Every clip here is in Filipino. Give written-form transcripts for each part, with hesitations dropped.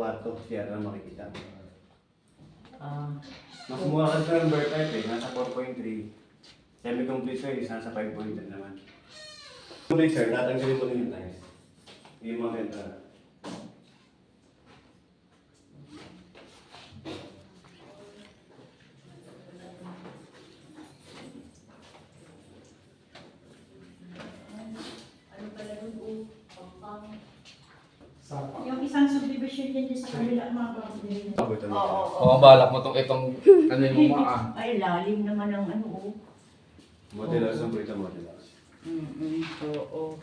kwarto, siya na makikita. Ah, Mas mura kasi ng bird type eh, nasa 4.3. Semi-complete sir is nasa 5.10 naman. Complete sir, tatanggalin ko rin yung tiles. Yung mga entrada. ano pala doon? Pampang. Yung isang subdivision din sa kabila mga kapatid. O, balak mo itong ano yung mga Ay, lalim naman ang ano. Modelas ang burita modelas. Oo.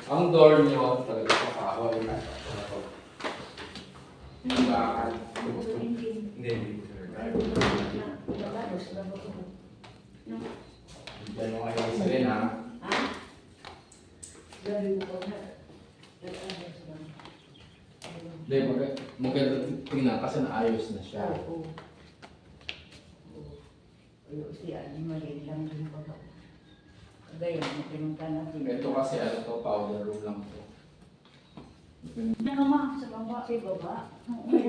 ang door nyo talaga sa kahoy na. Yung bakal. Hindi, sir. Diyan mo kayo isa rin ha. Hindi, maganda tingnan kasi naayos na siya. Oo. Siya, maliit lang din ba? Gaya, pinunta natin. Ito kasi ano to, powder room lang to. Ano ma, sa baba. Sa baba.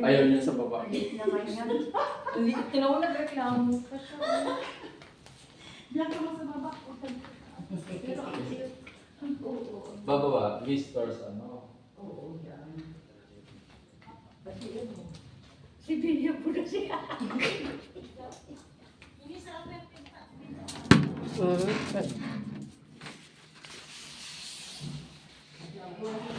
Ayaw niya sa baba. Maliit naman yan. Tinawa na reklamo. Diyan ka mo sa baba. Oo. Bababa, visitors ano. Oo, yan. Ba't yun mo? Si Bilya po na siya. Ang